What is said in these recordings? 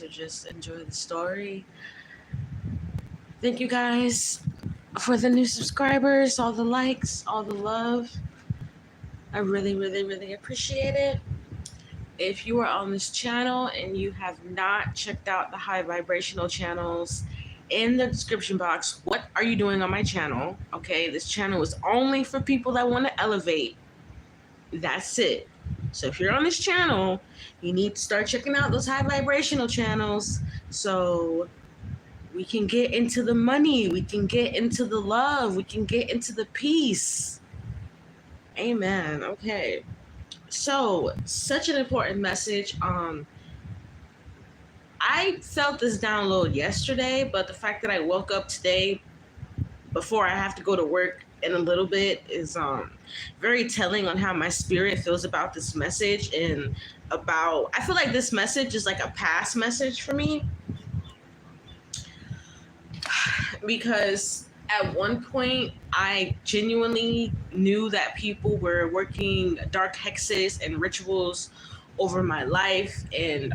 to just enjoy the story. Thank you guys for the new subscribers, all the likes, all the love. I really, really, really appreciate it. If you are on this channel and you have not checked out the high vibrational channels in the description box, what are you doing on my channel? Okay, this channel is only for people that want to elevate. That's it. So if you're on this channel, you need to start checking out those high vibrational channels so we can get into the money, we can get into the love, we can get into the peace. Amen. Okay. So, such an important message. I felt this download yesterday, but the fact that I woke up today before I have to go to work in a little bit is very telling on how my spirit feels about this message, and about, I feel like this message is like a past message for me, because at one point I genuinely knew that people were working dark hexes and rituals over my life, and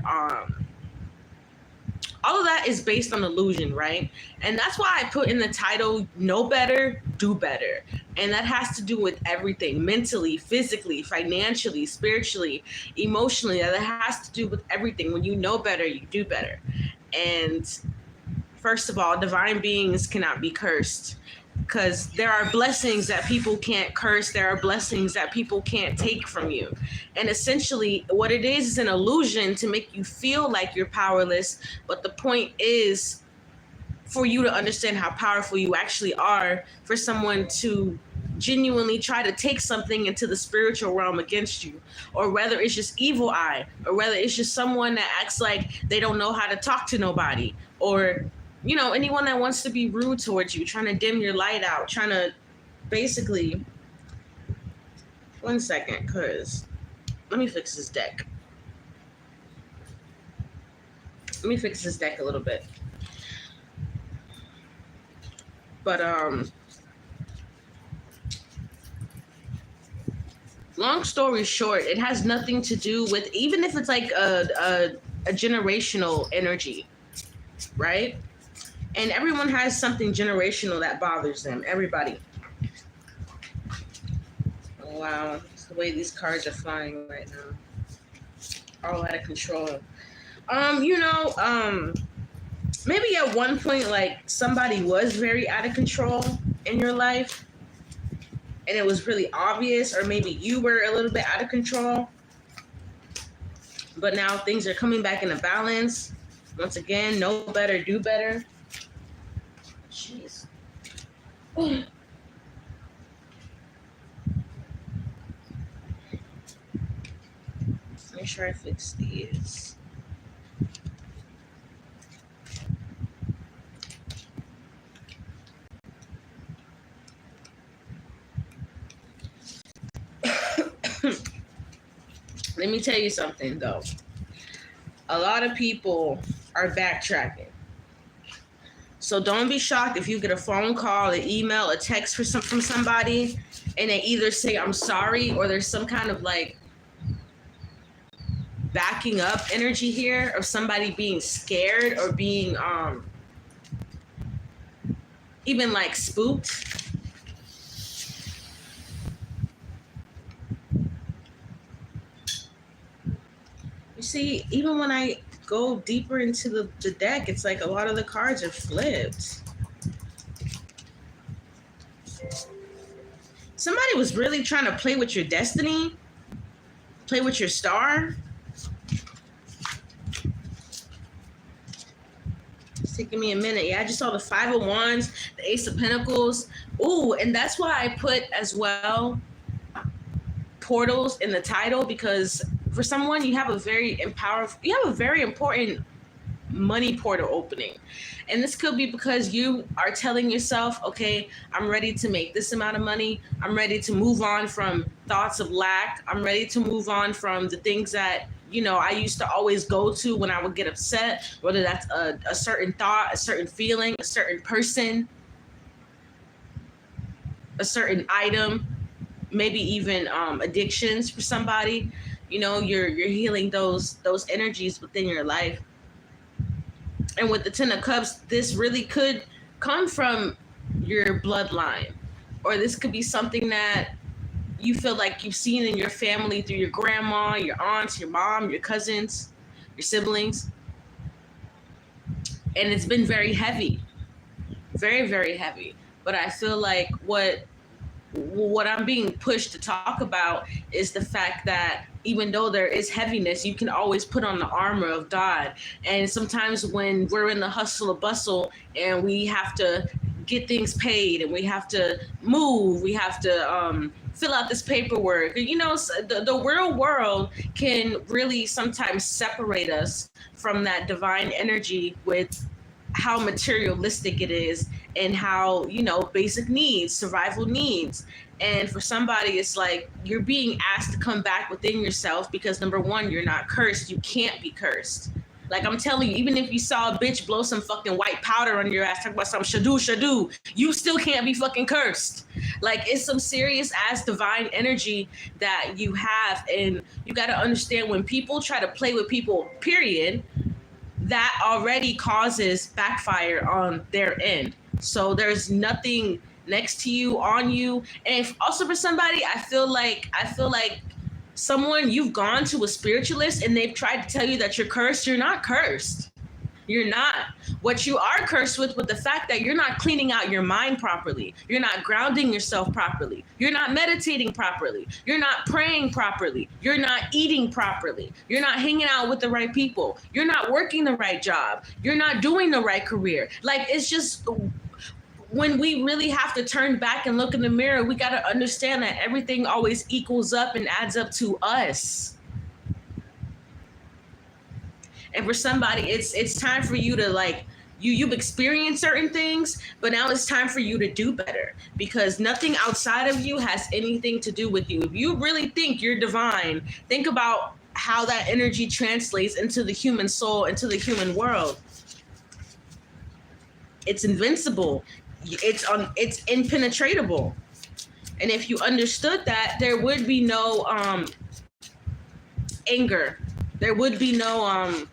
all of that is based on illusion, right? And that's why I put in the title, Know Better, Do Better. And that has to do with everything, mentally, physically, financially, spiritually, emotionally. That has to do with everything. When you know better, you do better. And first of all, divine beings cannot be cursed, because there are blessings that people can't curse. There are blessings that people can't take from you. And essentially what it is an illusion to make you feel like you're powerless. But the point is for you to understand how powerful you actually are, for someone to genuinely try to take something into the spiritual realm against you, or whether it's just evil eye, or whether it's just someone that acts like they don't know how to talk to nobody, or you know, anyone that wants to be rude towards you, trying to dim your light out, trying to basically, one second, cause let me fix this deck. Let me fix this deck a little bit. But long story short, it has nothing to do with, even if it's like a generational energy, right? And everyone has something generational that bothers them. Everybody. Oh, wow. It's the way these cards are flying right now. All out of control. Maybe at one point, like, somebody was very out of control in your life, and it was really obvious, or maybe you were a little bit out of control. But now things are coming back into balance. Once again, know better, do better. Jeez. Make sure I fix these. Let me tell you something, though. A lot of people are backtracking. So don't be shocked if you get a phone call, an email, a text from somebody, and they either say, I'm sorry, or there's some kind of like backing up energy here of somebody being scared or being even like spooked. You see, even when I go deeper into the deck, it's like a lot of the cards are flipped. Somebody was really trying to play with your destiny, play with your star. It's taking me a minute. Yeah, I just saw the Five of Wands, the Ace of Pentacles. Ooh, and that's why I put as well portals in the title, because for someone, you have a very important money portal opening. And this could be because you are telling yourself, okay, I'm ready to make this amount of money. I'm ready to move on from thoughts of lack. I'm ready to move on from the things that, you know, I used to always go to when I would get upset, whether that's a certain thought, a certain feeling, a certain person, a certain item, maybe even addictions for somebody. You know, you're healing those energies within your life. And with the Ten of Cups, this really could come from your bloodline, or this could be something that you feel like you've seen in your family through your grandma, your aunts, your mom, your cousins, your siblings. And it's been very heavy, very, very heavy. But I feel like what I'm being pushed to talk about is the fact that even though there is heaviness, you can always put on the armor of God. And sometimes when we're in the hustle and bustle and we have to get things paid and we have to move, we have to fill out this paperwork, you know, the real world can really sometimes separate us from that divine energy with how materialistic it is and how, you know, basic needs, survival needs. And for somebody, it's like you're being asked to come back within yourself because number one, you're not cursed. You can't be cursed. Like I'm telling you, even if you saw a bitch blow some fucking white powder on your ass, talk about some shadu, you still can't be fucking cursed. Like it's some serious ass divine energy that you have. And you got to understand when people try to play with people, period, that already causes backfire on their end. So there's nothing next to you, on you. And also for somebody, I feel like someone, you've gone to a spiritualist and they've tried to tell you that you're cursed. You're not cursed. You're not. What you are cursed with the fact that you're not cleaning out your mind properly. You're not grounding yourself properly. You're not meditating properly. You're not praying properly. You're not eating properly. You're not hanging out with the right people. You're not working the right job. You're not doing the right career. Like it's just when we really have to turn back and look in the mirror, we got to understand that everything always equals up and adds up to us. And for somebody, it's time for you to like, you've experienced certain things, but now it's time for you to do better because nothing outside of you has anything to do with you. If you really think you're divine, think about how that energy translates into the human soul, into the human world. It's invincible. It's impenetrable. And if you understood that, there would be no anger. There would be no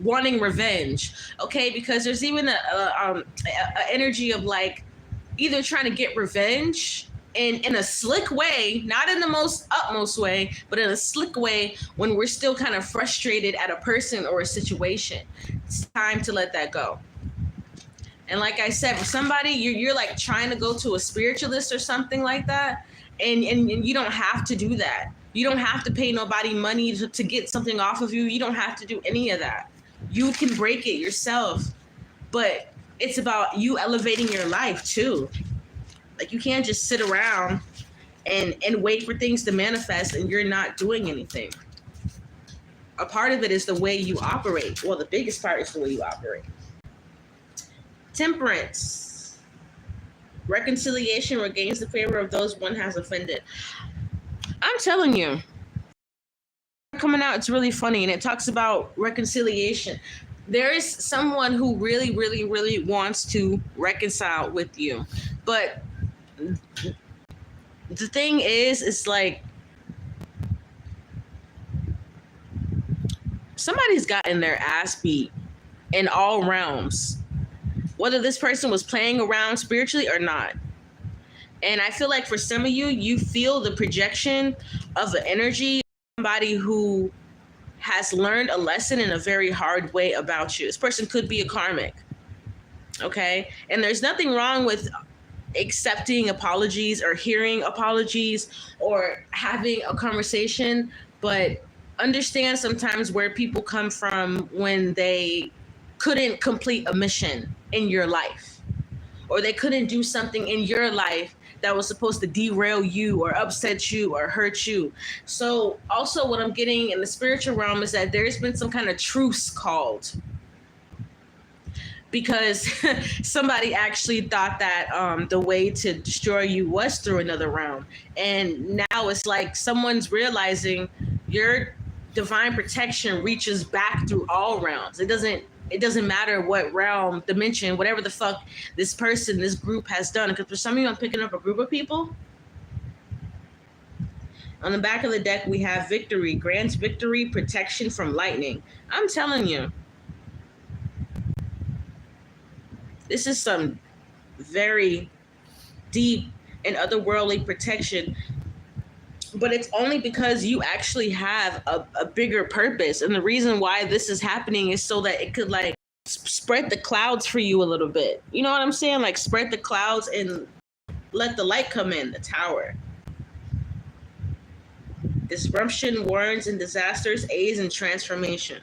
wanting revenge, okay? Because there's even a energy of like either trying to get revenge in a slick way, not in the most utmost way, but in a slick way when we're still kind of frustrated at a person or a situation. It's time to let that go. And like I said, for somebody, you're like trying to go to a spiritualist or something like that, and you don't have to do that. You don't have to pay nobody money to get something off of you. You don't have to do any of that. You can break it yourself. But it's about you elevating your life too. Like you can't just sit around and wait for things to manifest and you're not doing anything. A part of it is the way you operate. Well, the biggest part is the way you operate. Temperance. Reconciliation regains the favor of those one has offended. I'm telling you, coming out, it's really funny, and it talks about reconciliation. There is someone who really, really, really wants to reconcile with you. But the thing is, it's like somebody's gotten their ass beat in all realms, whether this person was playing around spiritually or not. And I feel like for some of you, you feel the projection of the energy of somebody who has learned a lesson in a very hard way about you. This person could be a karmic, okay? And there's nothing wrong with accepting apologies or hearing apologies or having a conversation, but understand sometimes where people come from when they couldn't complete a mission in your life, or they couldn't do something in your life that was supposed to derail you or upset you or hurt you. So also what I'm getting in the spiritual realm is that there's been some kind of truce called, because somebody actually thought that the way to destroy you was through another realm. And now it's like someone's realizing your divine protection reaches back through all realms. It doesn't matter what realm, dimension, whatever the fuck this person, this group has done. Because for some of you, I'm picking up a group of people. On the back of the deck, we have victory, grants victory, protection from lightning. I'm telling you, This is some very deep and otherworldly protection, but it's only because you actually have a bigger purpose. And the reason why this is happening is so that it could like spread the clouds for you a little bit. You know what I'm saying? Like spread the clouds and let the light come in, the tower. Disruption, warns, and disasters, aids, and transformation.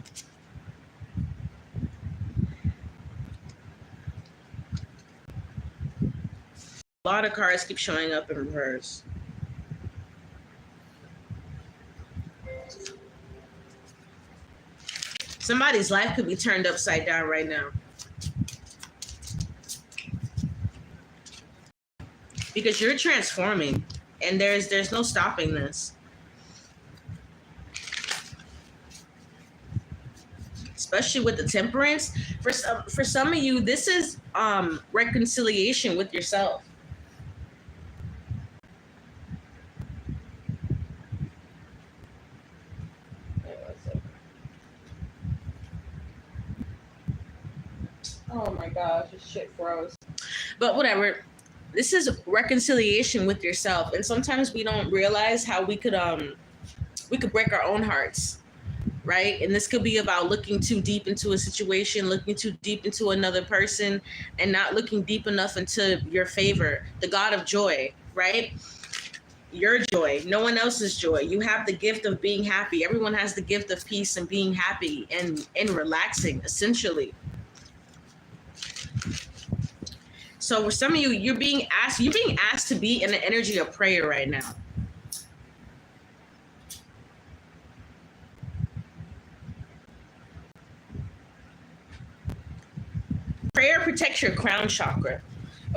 A lot of cards keep showing up in reverse. Somebody's life could be turned upside down right now. Because you're transforming, and there's no stopping this. Especially with the temperance. For some of you, this is reconciliation with yourself. Oh my gosh, this shit froze. But whatever. This is reconciliation with yourself. And sometimes we don't realize how we could break our own hearts. Right? And this could be about looking too deep into a situation, looking too deep into another person, and not looking deep enough into your favor, the God of joy, right? Your joy, no one else's joy. You have the gift of being happy. Everyone has the gift of peace and being happy and relaxing, essentially. So for some of you, you're being asked to be in the energy of prayer right now. Prayer protects your crown chakra,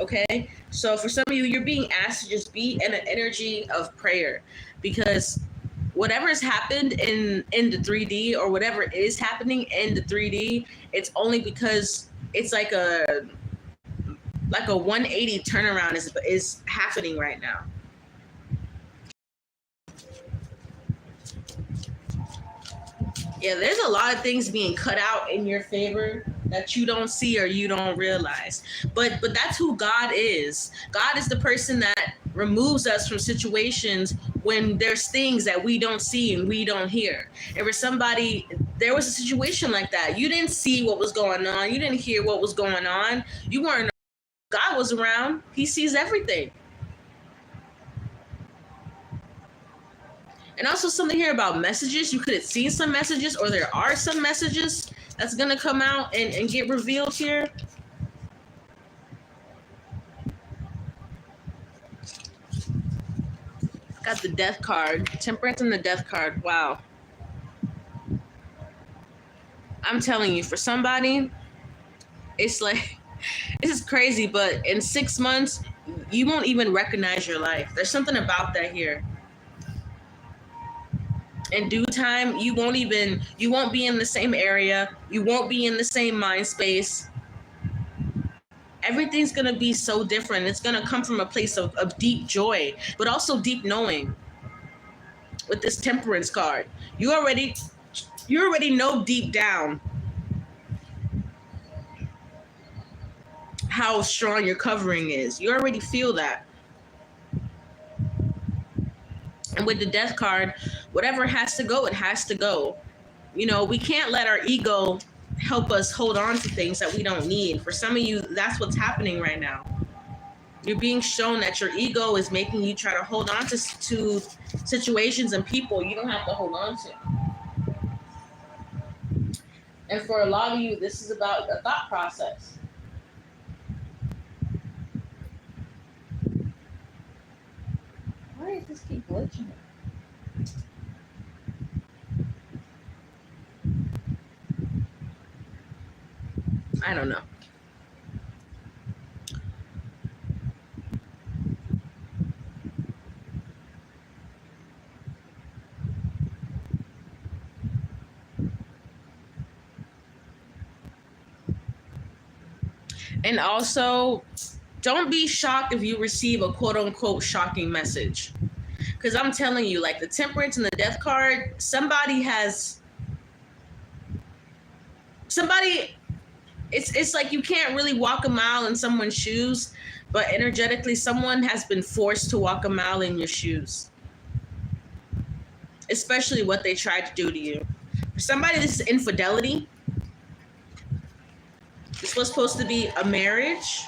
okay? So for some of you, you're being asked to just be in an energy of prayer, because whatever has happened in the 3D, or whatever is happening in the 3D, it's only because it's like a 180 turnaround is happening right now. Yeah, there's a lot of things being cut out in your favor that you don't see or you don't realize. But that's who God is. God is the person that removes us from situations when there's things that we don't see and we don't hear. And for somebody, there was a situation like that. You didn't see what was going on. You didn't hear what was going on. You weren't. God was around. He sees everything. And also something here about messages. You could have seen some messages, or there are some messages that's going to come out and get revealed here. Got the death card. Temperance and the death card. Wow. I'm telling you, for somebody, it's like, this is crazy, but in 6 months, you won't even recognize your life. There's something about that here. In due time, you won't be in the same area. You won't be in the same mind space. Everything's going to be so different. It's going to come from a place of deep joy, but also deep knowing. With this temperance card, you already know deep down how strong your covering is. You already feel that. And with the death card, whatever has to go, it has to go. You know, we can't let our ego help us hold on to things that we don't need. For some of you, that's what's happening right now. You're being shown that your ego is making you try to hold on to situations and people you don't have to hold on to. And for a lot of you, this is about a thought process. Why does this keep glitching? I don't know. And also, don't be shocked if you receive a quote unquote shocking message. Because I'm telling you, like the temperance and the death card, somebody It's like you can't really walk a mile in someone's shoes, but energetically someone has been forced to walk a mile in your shoes, especially what they tried to do to you. For somebody, this is infidelity. This was supposed to be a marriage,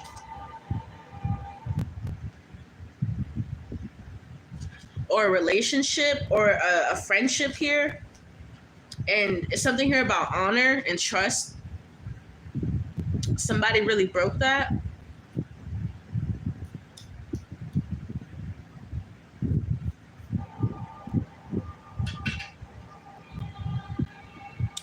or a relationship, or a friendship here. And it's something here about honor and trust. Somebody really broke that.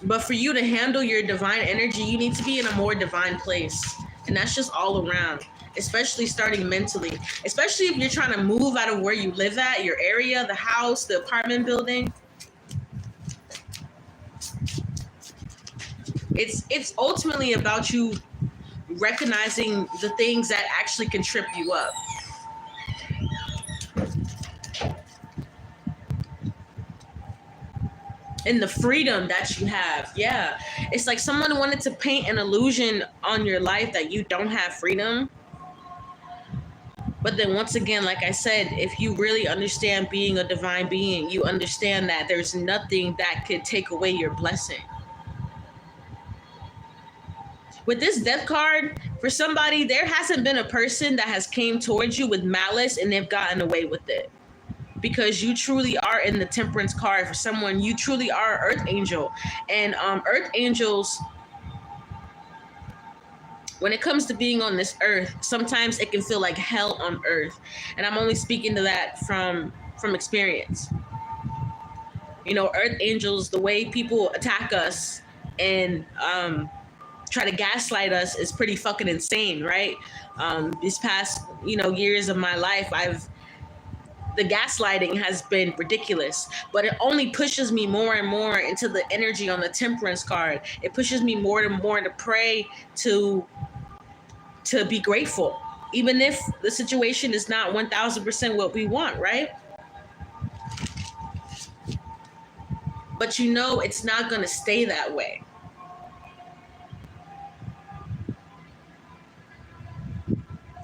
But for you to handle your divine energy, you need to be in a more divine place. And that's just all around, especially starting mentally. Especially if you're trying to move out of where you live at, your area, the house, the apartment building. It's ultimately about you recognizing the things that actually can trip you up. And the freedom that you have. Yeah. It's like someone wanted to paint an illusion on your life that you don't have freedom. But then once again, like I said, if you really understand being a divine being, you understand that there's nothing that could take away your blessing. With this death card, for somebody, there hasn't been a person that has came towards you with malice and they've gotten away with it. Because you truly are in the temperance card. For someone, you truly are an earth angel. And earth angels, when it comes to being on this earth, sometimes it can feel like hell on earth. And I'm only speaking to that from experience. You know, earth angels, the way people attack us and try to gaslight us is pretty fucking insane, right? These past, years of my life, the gaslighting has been ridiculous, but it only pushes me more and more into the energy on the temperance card. It pushes me more and more to pray, to be grateful, even if the situation is not 1000% what we want, right? But it's not going to stay that way.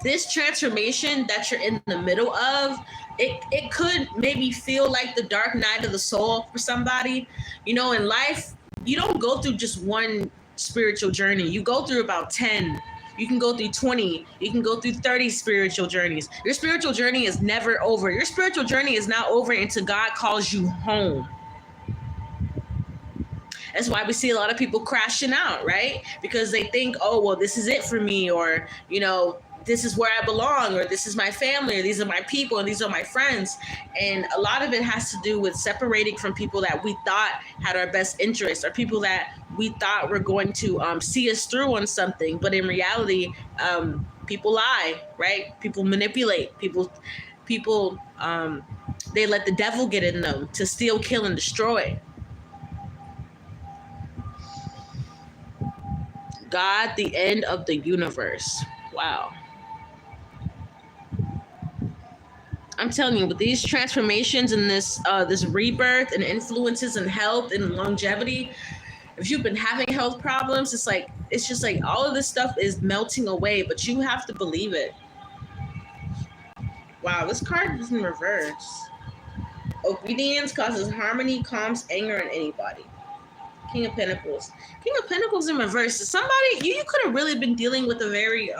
This transformation that you're in the middle of, it could maybe feel like the dark night of the soul for somebody. In life, you don't go through just one spiritual journey. You go through about 10. You can go through 20. You can go through 30 spiritual journeys. Your spiritual journey is never over. Your spiritual journey is not over until God calls you home. That's why we see a lot of people crashing out, right? Because they think, oh, well, this is it for me, or, this is where I belong, or this is my family, or these are my people, and these are my friends. And a lot of it has to do with separating from people that we thought had our best interests, or people that we thought were going to see us through on something. But in reality, people lie, right? People manipulate. People, they let the devil get in them to steal, kill, and destroy. God, the end of the universe. Wow. I'm telling you, with these transformations and this rebirth and influences and health and longevity, if you've been having health problems, it's just like all of this stuff is melting away, but you have to believe it. Wow, this card is in reverse. Obedience causes harmony, calms anger in anybody. King of Pentacles. King of Pentacles in reverse. Somebody, you could have really been dealing with a very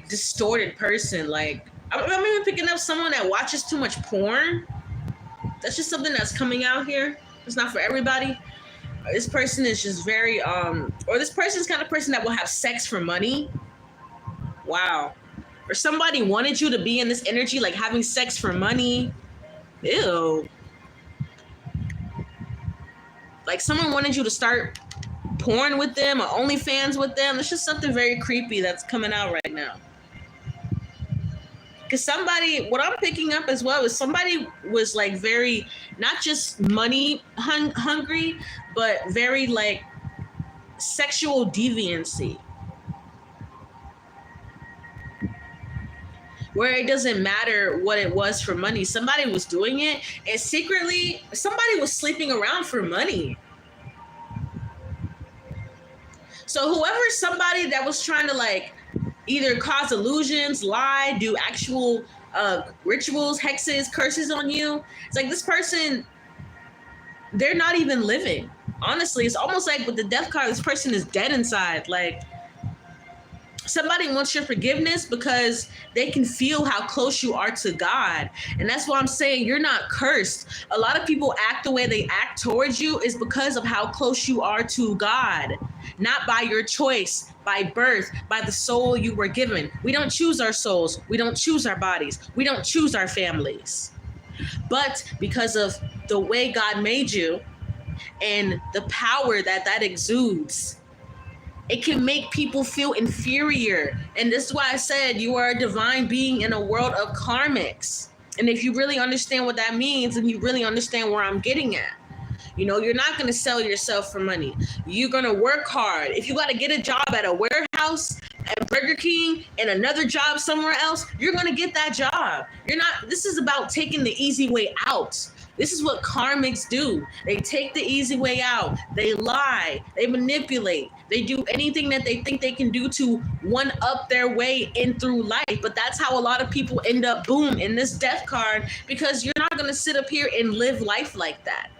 distorted person. Like, I'm even picking up someone that watches too much porn. That's just something that's coming out here. It's not for everybody. This person is just very, or this person's kind of person that will have sex for money. Wow. Or somebody wanted you to be in this energy, like having sex for money. Ew. Like someone wanted you to start porn with them or OnlyFans with them. It's just something very creepy that's coming out right now. Because what I'm picking up as well is somebody was like very, not just money hungry, but very like sexual deviancy. Where it doesn't matter what it was for money. Somebody was doing it, and secretly somebody was sleeping around for money. So whoever's somebody that was trying to like either cause illusions, lie, do actual rituals, hexes, curses on you, it's like this person, they're not even living. Honestly, it's almost like with the death card, this person is dead inside. Like, somebody wants your forgiveness because they can feel how close you are to God. And that's why I'm saying you're not cursed. A lot of people act the way they act towards you is because of how close you are to God, not by your choice, by birth, by the soul you were given. We don't choose our souls. We don't choose our bodies. We don't choose our families. But because of the way God made you and the power that exudes, it can make people feel inferior. And this is why I said you are a divine being in a world of karmics. And if you really understand what that means, and you really understand where I'm getting at, you know, you're not going to sell yourself for money. You're going to work hard. If you got to get a job at a warehouse, at Burger King, and another job somewhere else, you're going to get that job. This is about taking the easy way out. This is what karmics do. They take the easy way out. They lie. They manipulate. They do anything that they think they can do to one-up their way in through life. But that's how a lot of people end up, boom, in this death card, because you're not going to sit up here and live life like that.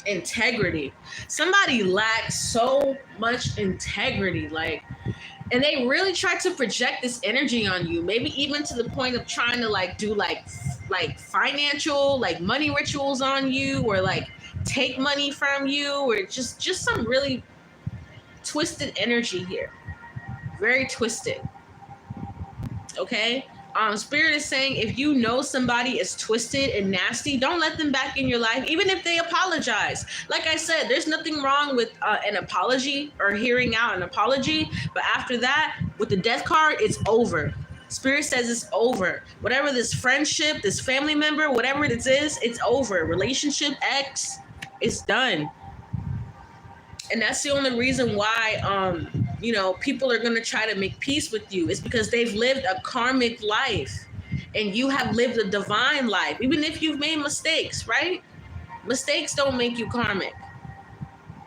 Integrity. Somebody lacks so much integrity, like, and they really try to project this energy on you, maybe even to the point of trying to like do like financial, like money rituals on you, or like take money from you, or just some really twisted energy here. Very twisted. Okay? Spirit is saying if you know somebody is twisted and nasty, don't let them back in your life, even if they apologize. Like I said, there's nothing wrong with an apology or hearing out an apology. But after that, with the death card, it's over. Spirit says it's over. Whatever this friendship, this family member, whatever it is, it's over. Relationship, ex, it's done. And that's the only reason why, you know, people are going to try to make peace with you. It's because they've lived a karmic life and you have lived a divine life. Even if you've made mistakes, right? Mistakes don't make you karmic.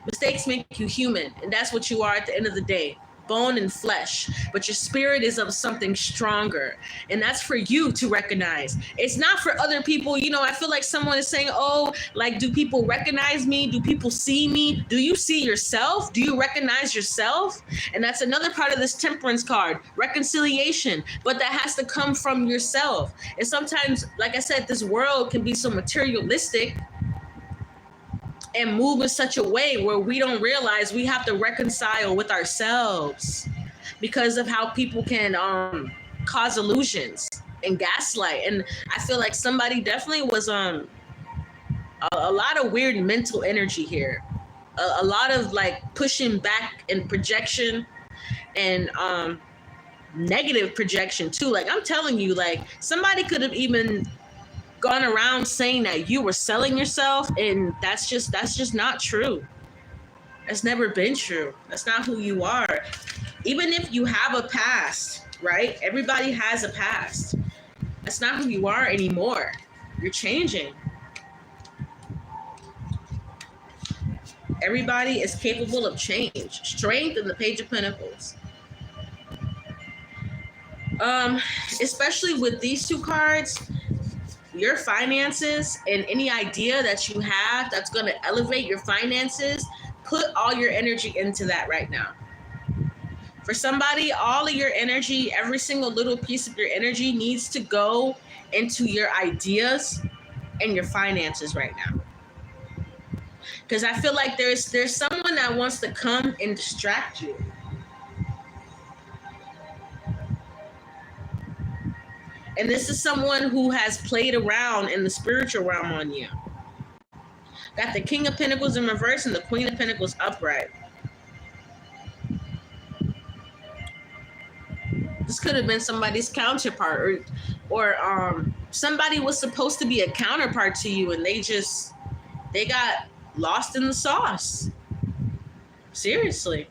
Mistakes make you human. And that's what you are at the end of the day. Bone and flesh, but your spirit is of something stronger, and that's for you to recognize. It's not for other people. You know, I feel like someone is saying, oh, like, do people recognize me? Do people see me? Do you see yourself? Do you recognize yourself? And that's another part of this temperance card, reconciliation, but that has to come from yourself. And sometimes, like I said, this world can be so materialistic and move in such a way where we don't realize we have to reconcile with ourselves because of how people can cause illusions and gaslight. And I feel like somebody definitely was a lot of weird mental energy here, a lot of like pushing back and projection and negative projection too. Like, I'm telling you, like, somebody could have even gone around saying that you were selling yourself, and that's just not true. That's never been true. That's not who you are. Even if you have a past, right? Everybody has a past. That's not who you are anymore. You're changing. Everybody is capable of change. Strength in the Page of Pentacles. Especially with these two cards, your finances and any idea that you have that's going to elevate your finances, put all your energy into that right now. For somebody, all of your energy, every single little piece of your energy needs to go into your ideas and your finances right now. Because I feel like there's someone that wants to come and distract you. And this is someone who has played around in the spiritual realm on you. Got the King of Pentacles in reverse and the Queen of Pentacles upright. This could have been somebody's counterpart, or somebody was supposed to be a counterpart to you, and they got lost in the sauce. Seriously.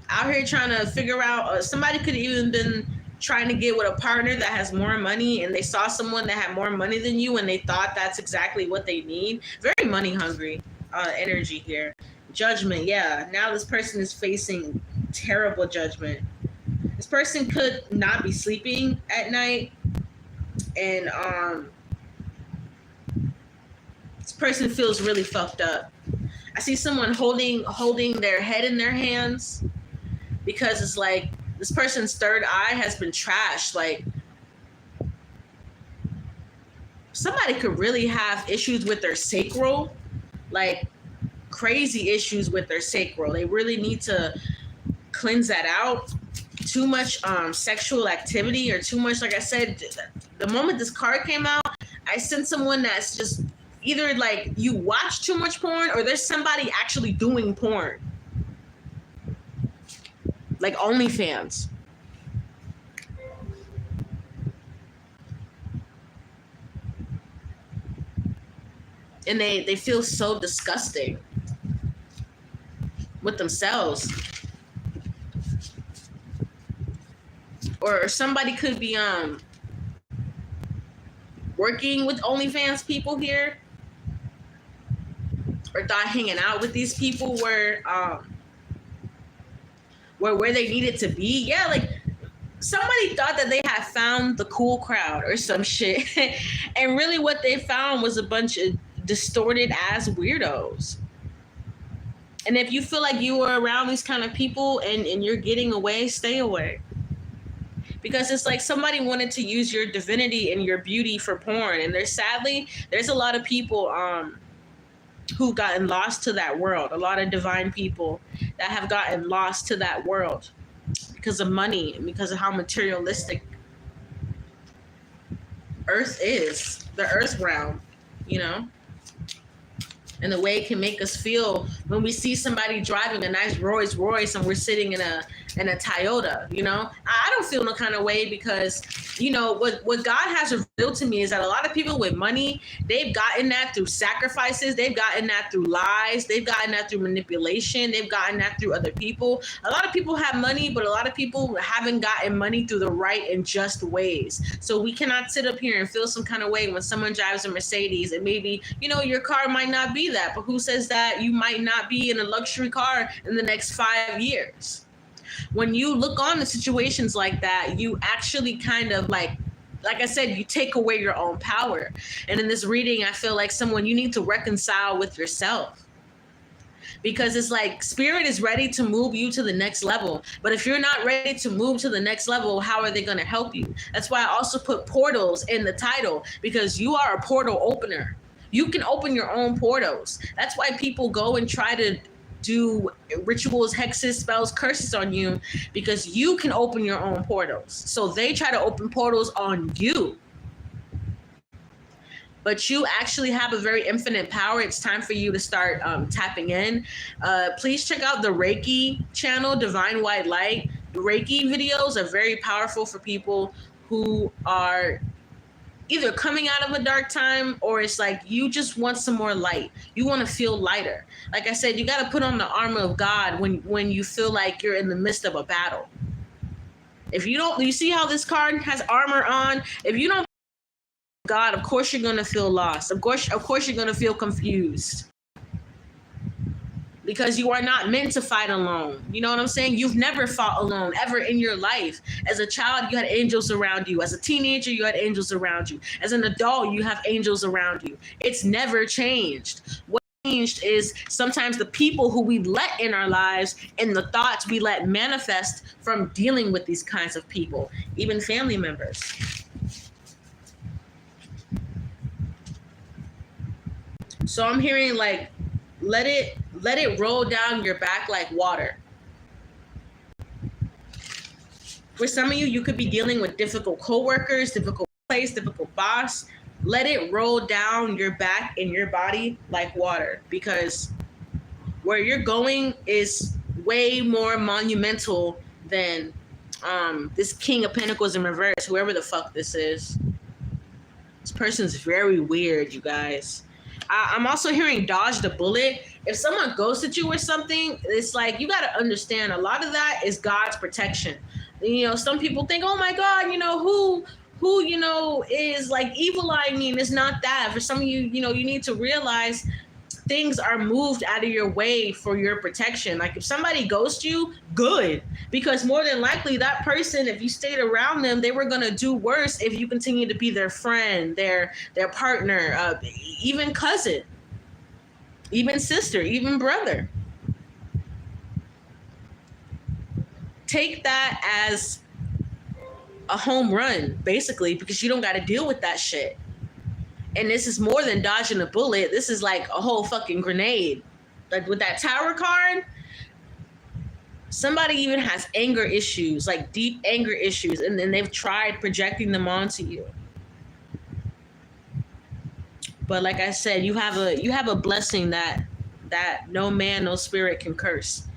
Out here trying to figure out, somebody could have even been trying to get with a partner that has more money, and they saw someone that had more money than you and they thought that's exactly what they need. Very money hungry energy here. Judgment, yeah. Now this person is facing terrible judgment. This person could not be sleeping at night, and this person feels really fucked up. I see someone holding their head in their hands because it's like this person's third eye has been trashed. Like, somebody could really have issues with their sacral, like crazy issues with their sacral. They really need to cleanse that out. Too much sexual activity, or too much, like I said, the moment this card came out, I sent someone that's just either like you watch too much porn, or there's somebody actually doing porn. Like OnlyFans. And they feel so disgusting with themselves. Or somebody could be working with OnlyFans people here, or thought hanging out with these people where they needed to be. Yeah, like somebody thought that they had found the cool crowd or some shit. And really what they found was a bunch of distorted ass weirdos. And if you feel like you are around these kind of people and you're getting away, stay away. Because it's like somebody wanted to use your divinity and your beauty for porn. And there's a lot of people who gotten lost to that world. A lot of divine people that have gotten lost to that world because of money and because of how materialistic Earth is, the Earth realm, you know? And the way it can make us feel when we see somebody driving a nice Rolls Royce and we're sitting in a Toyota, you know? I don't feel no kind of way because, you know, what God has revealed to me is that a lot of people with money, they've gotten that through sacrifices, they've gotten that through lies, they've gotten that through manipulation, they've gotten that through other people. A lot of people have money, but a lot of people haven't gotten money through the right and just ways. So we cannot sit up here and feel some kind of way when someone drives a Mercedes, and maybe, you know, your car might not be that, but who says that you might not be in a luxury car in the next 5 years? When you look on the situations like that, you actually kind of like I said, you take away your own power. And in this reading, I feel like you need to reconcile with yourself. Because it's like spirit is ready to move you to the next level. But if you're not ready to move to the next level, how are they going to help you? That's why I also put portals in the title, because you are a portal opener. You can open your own portals. That's why people go and try to do rituals, hexes, spells, curses on you, because you can open your own portals. So they try to open portals on you. But you actually have a very infinite power. It's time for you to start tapping in. Please check out the Reiki channel, Divine White Light. Reiki videos are very powerful for people who are either coming out of a dark time, or it's like you just want some more light. You want to feel lighter. Like I said, you got to put on the armor of God when you feel like you're in the midst of a battle. If you don't, you see how this card has armor on? If you don't God, of course you're going to feel lost. Of course you're going to feel confused. Because you are not meant to fight alone. You know what I'm saying? You've never fought alone ever in your life. As a child, you had angels around you. As a teenager, you had angels around you. As an adult, you have angels around you. It's never changed. What changed is sometimes the people who we let in our lives and the thoughts we let manifest from dealing with these kinds of people, even family members. So I'm hearing like, let it roll down your back like water. For some of you, you could be dealing with difficult coworkers, difficult place, difficult boss. Let it roll down your back and your body like water, because where you're going is way more monumental than this King of Pentacles in reverse, whoever the fuck this is. This person's very weird, you guys. I'm also hearing dodge the bullet. If someone ghosted you or something, it's like you got to understand a lot of that is God's protection. You know, some people think, oh my God, you know, who, you know, is like evil eyeing me, and it's not that. For some of you, you know, you need to realize things are moved out of your way for your protection. Like if somebody ghosts you, good, because more than likely that person, if you stayed around them, they were gonna do worse if you continue to be their friend, their partner, even cousin, even sister, even brother. Take that as a home run, basically, because you don't got to deal with that shit. And this is more than dodging a bullet. This is like a whole fucking grenade. Like with that Tower card, somebody even has anger issues, like deep anger issues, and then they've tried projecting them onto you. But like I said, you have a blessing that no man, no spirit can curse.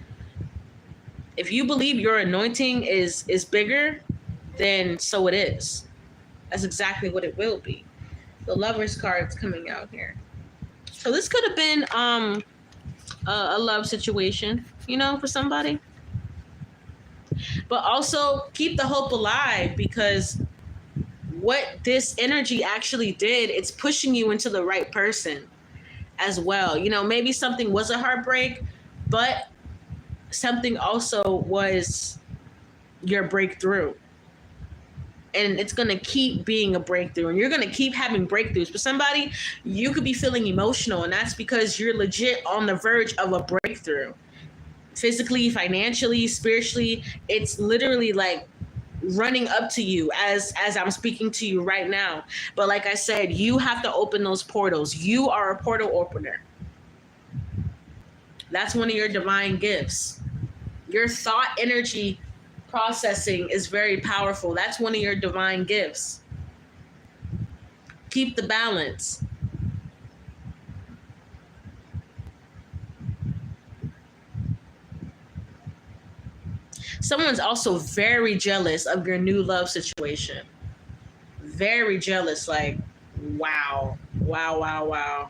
If you believe your anointing is bigger, then so it is. That's exactly what it will be. The Lover's card's coming out here. So this could have been a love situation, you know, for somebody. But also keep the hope alive, because what this energy actually did, it's pushing you into the right person as well. You know, maybe something was a heartbreak, but something also was your breakthrough. And it's going to keep being a breakthrough, and you're going to keep having breakthroughs. For somebody, you could be feeling emotional, and that's because you're legit on the verge of a breakthrough. Physically, financially, spiritually, it's literally like running up to you as I'm speaking to you right now. But like I said, you have to open those portals. You are a portal opener. That's one of your divine gifts. Your thought energy processing is very powerful. That's one of your divine gifts. Keep the balance. Someone's also very jealous of your new love situation. Very jealous, like, wow, wow, wow, wow.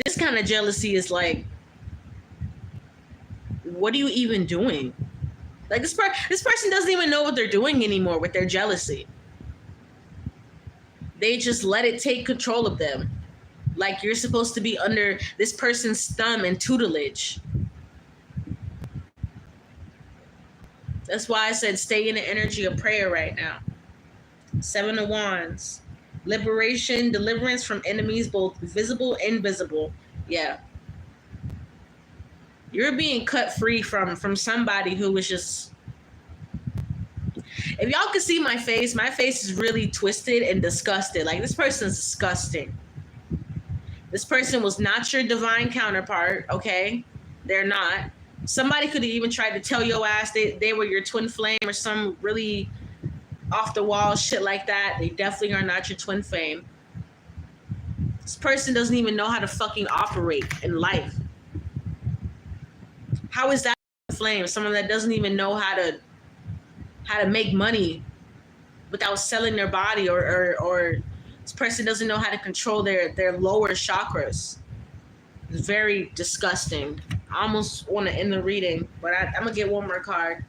This kind of jealousy is like, what are you even doing? Like this person doesn't even know what they're doing anymore with their jealousy. They just let it take control of them. Like you're supposed to be under this person's thumb and tutelage. That's why I said stay in the energy of prayer right now. 7 of Wands. Liberation, deliverance from enemies, both visible and invisible. Yeah. You're being cut free from somebody who was just... If y'all could see my face is really twisted and disgusted. Like, this person's disgusting. This person was not your divine counterpart, okay? They're not. Somebody could have even tried to tell your ass they were your twin flame or some really off the wall shit like that. They definitely are not your twin flame. This person doesn't even know how to fucking operate in life. How is that flame? Someone that doesn't even know how to make money without selling their body, or this person doesn't know how to control their lower chakras. It's very disgusting. I almost want to end the reading, but I'm gonna get one more card.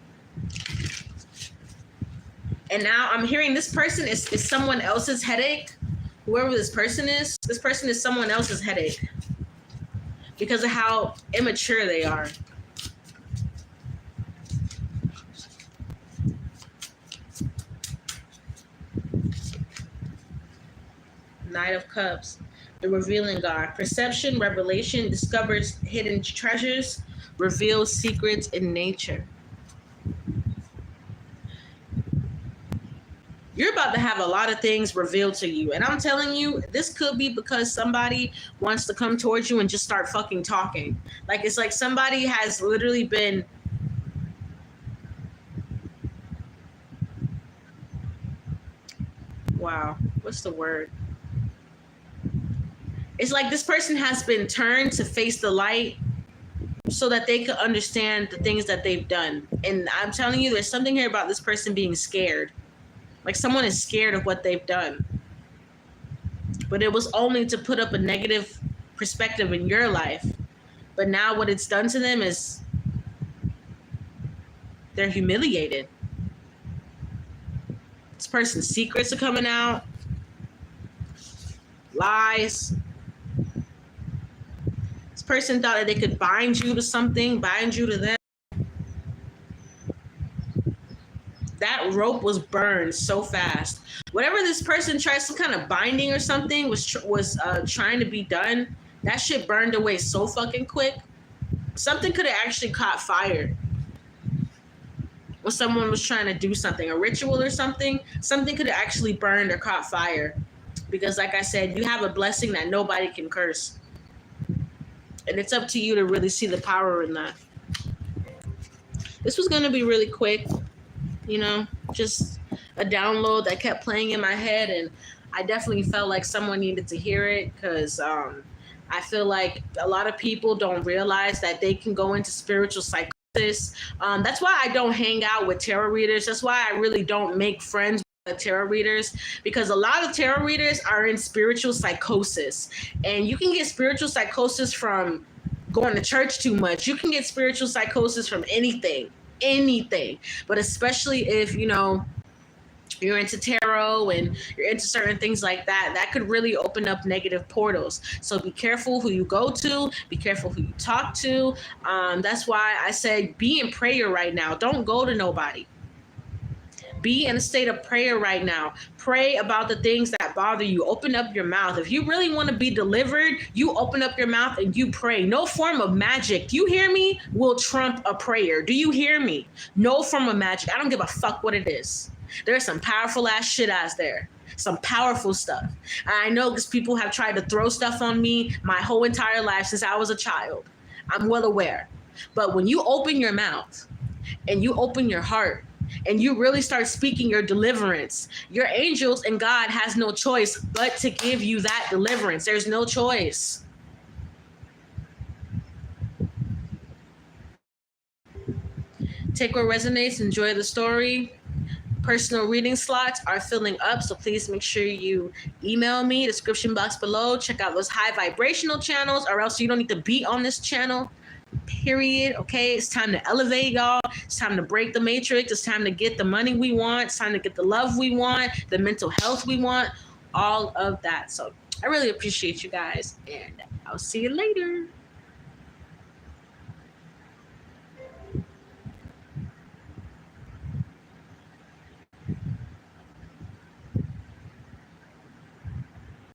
And now I'm hearing this person is someone else's headache. Whoever this person is someone else's headache because of how immature they are. Knight of Cups, the revealing God. Perception, revelation, discovers hidden treasures, reveals secrets in nature. You're about to have a lot of things revealed to you. And I'm telling you, this could be because somebody wants to come towards you and just start fucking talking. Like, it's like somebody has literally been... Wow, what's the word? It's like this person has been turned to face the light so that they could understand the things that they've done. And I'm telling you, there's something here about this person being scared. Like someone is scared of what they've done. But it was only to put up a negative perspective in your life. But now what it's done to them is They're humiliated. This person's secrets are coming out. Lies. This person thought that they could bind you to something, bind you to them. That rope was burned so fast. Whatever this person tried, some kind of binding or something was trying to be done. That shit burned away so fucking quick. Something could have actually caught fire. When someone was trying to do something, a ritual or something could have actually burned or caught fire. Because like I said, you have a blessing that nobody can curse. And it's up to you to really see the power in that. This was going to be really quick, you know, just a download that kept playing in my head. And I definitely felt like someone needed to hear it because I feel like a lot of people don't realize that they can go into spiritual psychosis. That's why I don't hang out with tarot readers. That's why I really don't make friends with tarot readers, because a lot of tarot readers are in spiritual psychosis. And you can get spiritual psychosis from going to church too much. You can get spiritual psychosis from anything. But especially if, you know, you're into tarot and you're into certain things like that, that could really open up negative portals. So be careful who you go to, be careful who you talk to. That's why I said be in prayer right now. Don't go to nobody. Be in a state of prayer right now. Pray about the things that bother you. Open up your mouth. If you really want to be delivered, you open up your mouth and you pray. No form of magic, do you hear me, will trump a prayer. Do you hear me? No form of magic. I don't give a fuck what it is. There's some powerful ass shit out there. Some powerful stuff. I know because people have tried to throw stuff on me my whole entire life since I was a child. I'm well aware. But when you open your mouth and you open your heart and you really start speaking your deliverance, your angels and God has no choice but to give you that deliverance. There's no choice. Take what resonates. Enjoy the story. Personal reading slots are filling up, so please make sure you email me, description box below. Check out those high vibrational channels, or else you don't need to be on this channel, period. Okay, it's time to elevate, y'all. It's time to break the matrix. It's time to get the money we want. It's time to get the love we want, the mental health we want, all of that. So I really appreciate you guys, and I'll see you later.